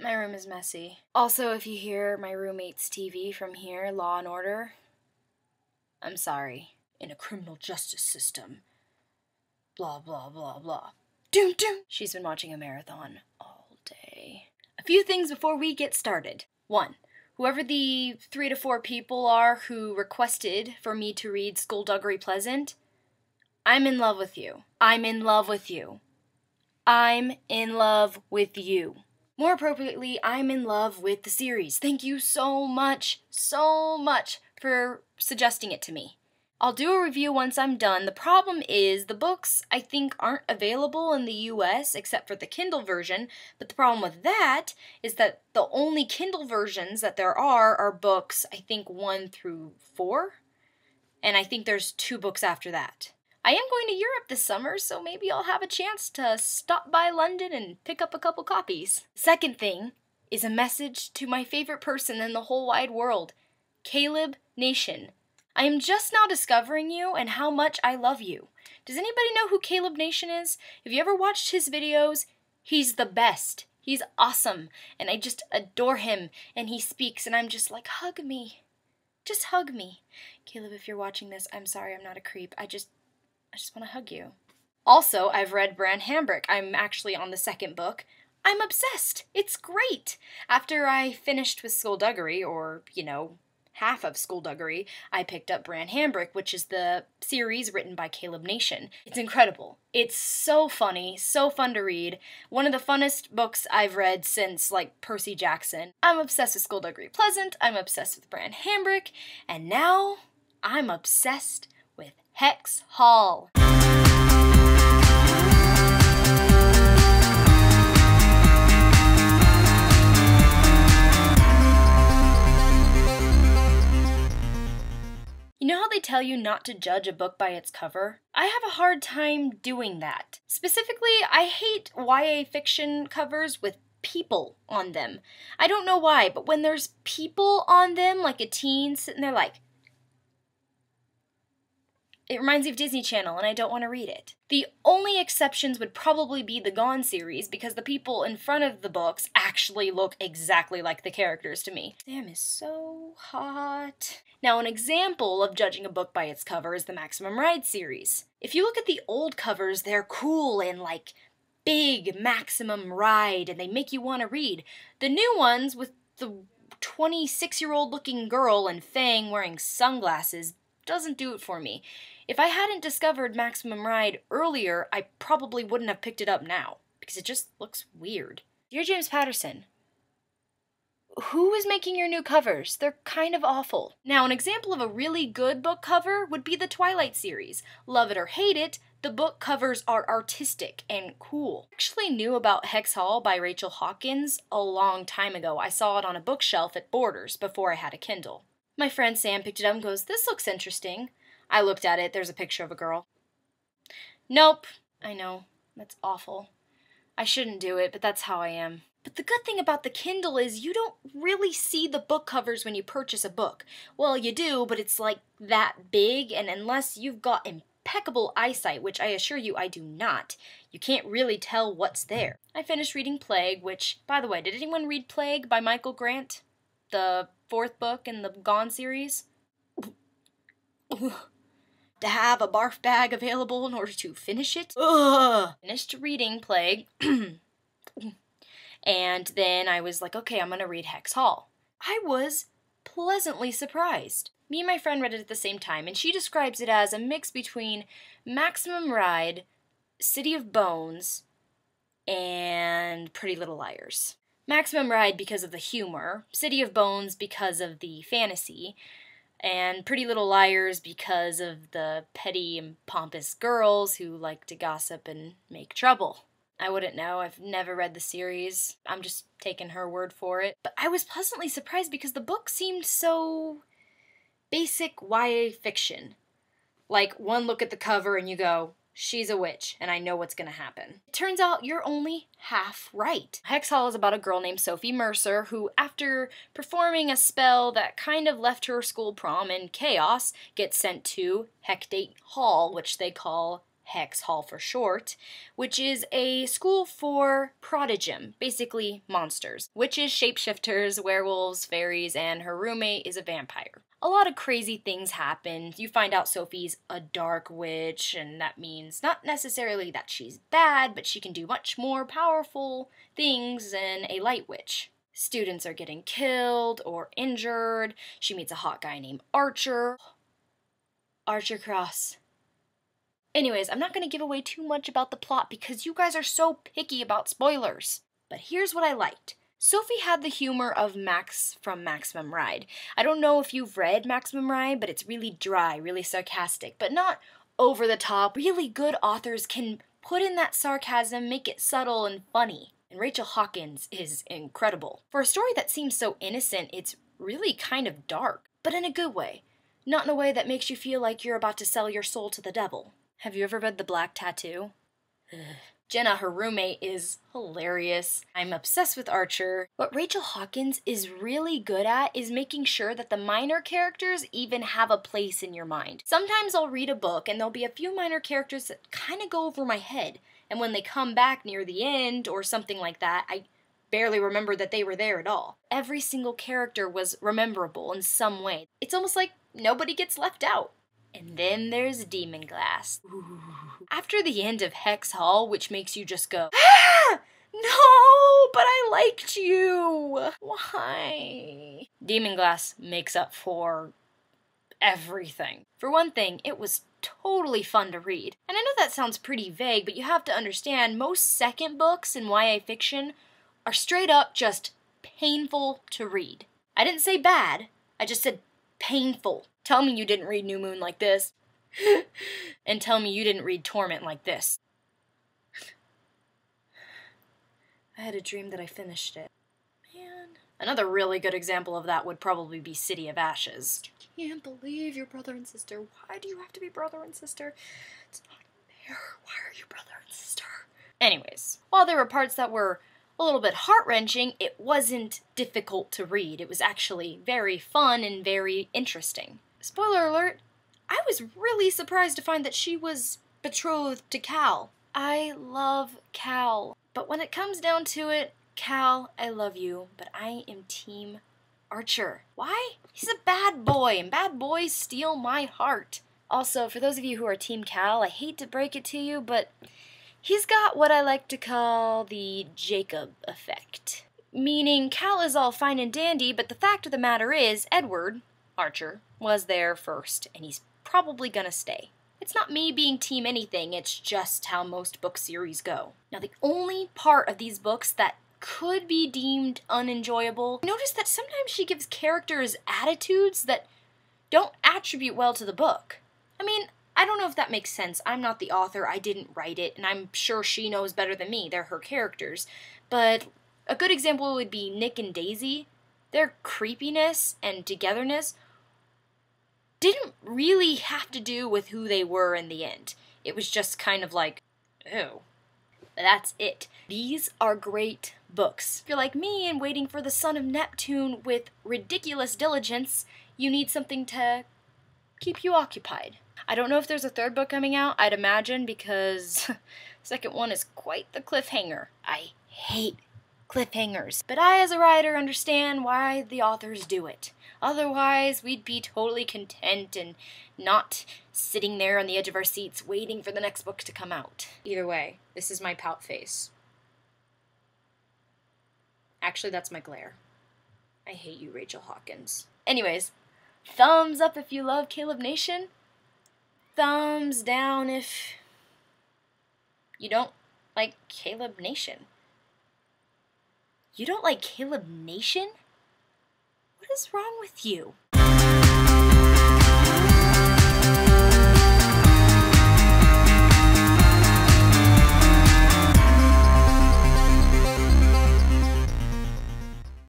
My room is messy. Also, if you hear my roommate's TV from here, Law and Order, I'm sorry. In a criminal justice system. Blah, blah, blah, blah. Doom, doom. She's been watching a marathon all day. A few things before we get started. 1. Whoever the 3 to 4 people are who requested for me to read Skullduggery Pleasant, I'm in love with you. I'm in love with you. I'm in love with you. More appropriately, I'm in love with the series. Thank you so much for suggesting it to me. I'll do a review once I'm done. The problem is the books, I think, aren't available in the US except for the Kindle version, but the problem with that is that the only Kindle versions that there are books, I think, 1 through 4, and I think there's 2 books after that. I am going to Europe this summer, so maybe I'll have a chance to stop by London and pick up a couple copies. Second thing is a message to my favorite person in the whole wide world, Kaleb Nation. I am just now discovering you and how much I love you. Does anybody know who Kaleb Nation is? Have you ever watched his videos? He's the best. He's awesome, and I just adore him, and he speaks, and I'm just like, hug me. Just hug me. Kaleb, if you're watching this, I'm sorry, I'm not a creep. I just want to hug you. Also, I've read Bran Hambrick. I'm actually on the 2nd book. I'm obsessed. It's great. After I finished with Skullduggery, or, half of Skullduggery, I picked up Bran Hambrick, which is the series written by Kaleb Nation. It's incredible. It's so funny, so fun to read. One of the funnest books I've read since, Percy Jackson. I'm obsessed with Skullduggery Pleasant, I'm obsessed with Bran Hambrick, and now I'm obsessed with Hex Hall. You know how they tell you not to judge a book by its cover? I have a hard time doing that. Specifically, I hate YA fiction covers with people on them. I don't know why, but when there's people on them, like a teen sitting there it reminds me of Disney Channel, and I don't want to read it. The only exceptions would probably be the Gone series, because the people in front of the books actually look exactly like the characters to me. Sam is so hot. Now, an example of judging a book by its cover is the Maximum Ride series. If you look at the old covers, they're cool and big Maximum Ride, and they make you want to read. The new ones with the 26-year-old looking girl and Fang wearing sunglasses doesn't do it for me. If I hadn't discovered Maximum Ride earlier, I probably wouldn't have picked it up now, because it just looks weird. Dear James Patterson, who is making your new covers? They're kind of awful. Now, an example of a really good book cover would be the Twilight series. Love it or hate it, the book covers are artistic and cool. I actually knew about Hex Hall by Rachel Hawkins a long time ago. I saw it on a bookshelf at Borders before I had a Kindle. My friend Sam picked it up and goes, "This looks interesting." I looked at it, there's a picture of a girl. Nope. I know, that's awful. I shouldn't do it, but that's how I am. But the good thing about the Kindle is you don't really see the book covers when you purchase a book. Well, you do, but it's that big, and unless you've got impeccable eyesight, which I assure you I do not, you can't really tell what's there. I finished reading Plague, which, by the way, did anyone read Plague by Michael Grant? The 4th book in the Gone series? To have a barf bag available in order to finish it. Ugh. Finished reading Plague, and then I was like, okay, I'm gonna read Hex Hall. I was pleasantly surprised. Me and my friend read it at the same time, and she describes it as a mix between Maximum Ride, City of Bones, and Pretty Little Liars. Maximum Ride because of the humor, City of Bones because of the fantasy, and Pretty Little Liars because of the petty and pompous girls who like to gossip and make trouble. I wouldn't know, I've never read the series, I'm just taking her word for it. But I was pleasantly surprised because the book seemed so basic YA fiction. One look at the cover and you go, she's a witch, and I know what's gonna happen. It turns out you're only half right. Hex Hall is about a girl named Sophie Mercer who, after performing a spell that kind of left her school prom in chaos, gets sent to Hecate Hall, which they call Hex Hall for short, which is a school for prodigum, basically monsters. Witches, shapeshifters, werewolves, fairies, and her roommate is a vampire. A lot of crazy things happen. You find out Sophie's a dark witch, and that means not necessarily that she's bad, but she can do much more powerful things than a light witch. Students are getting killed or injured. She meets a hot guy named Archer. Archer Cross. Anyways, I'm not going to give away too much about the plot because you guys are so picky about spoilers. But here's what I liked. Sophie had the humor of Max from Maximum Ride. I don't know if you've read Maximum Ride, but it's really dry, really sarcastic, but not over the top. Really good authors can put in that sarcasm, make it subtle and funny. And Rachel Hawkins is incredible. For a story that seems so innocent, it's really kind of dark, but in a good way. Not in a way that makes you feel like you're about to sell your soul to the devil. Have you ever read The Black Tattoo? Jenna, her roommate, is hilarious. I'm obsessed with Archer. What Rachel Hawkins is really good at is making sure that the minor characters even have a place in your mind. Sometimes I'll read a book and there'll be a few minor characters that kind of go over my head. And when they come back near the end or something like that, I barely remember that they were there at all. Every single character was rememberable in some way. It's almost like nobody gets left out. And then there's Demonglass. After the end of Hex Hall, which makes you just go, ah! No, but I liked you. Why? Demonglass makes up for everything. For one thing, it was totally fun to read. And I know that sounds pretty vague, but you have to understand most second books in YA fiction are straight up just painful to read. I didn't say bad, I just said painful. Tell me you didn't read New Moon like this. And tell me you didn't read Torment like this. I had a dream that I finished it. Man. Another really good example of that would probably be City of Ashes. You can't believe you're brother and sister. Why do you have to be brother and sister? It's not fair. Why are you brother and sister? Anyways, while there were parts that were a little bit heart-wrenching, it wasn't difficult to read. It was actually very fun and very interesting. Spoiler alert, I was really surprised to find that she was betrothed to Cal. I love Cal. But when it comes down to it, Cal, I love you, but I am Team Archer. Why? He's a bad boy, and bad boys steal my heart. Also, for those of you who are Team Cal, I hate to break it to you, but he's got what I like to call the Jacob effect. Meaning, Cal is all fine and dandy, but the fact of the matter is, Edward, Archer, was there first, and he's probably gonna stay. It's not me being team anything, it's just how most book series go. Now, the only part of these books that could be deemed unenjoyable, notice that sometimes she gives characters attitudes that don't attribute well to the book. I mean, I don't know if that makes sense. I'm not the author, I didn't write it, and I'm sure she knows better than me. They're her characters. But a good example would be Nick and Daisy. Their creepiness and togetherness didn't really have to do with who they were in the end. It was just kind of like, ew. That's it. These are great books. If you're like me and waiting for the Son of Neptune with ridiculous diligence, you need something to keep you occupied. I don't know if there's a third book coming out, I'd imagine, because the second one is quite the cliffhanger. I hate cliffhangers. But I, as a writer, understand why the authors do it. Otherwise, we'd be totally content and not sitting there on the edge of our seats waiting for the next book to come out. Either way, this is my pout face. Actually, that's my glare. I hate you, Rachel Hawkins. Anyways, thumbs up if you love Kaleb Nation. Thumbs down if you don't like Kaleb Nation. You don't like Kaleb Nation? What is wrong with you?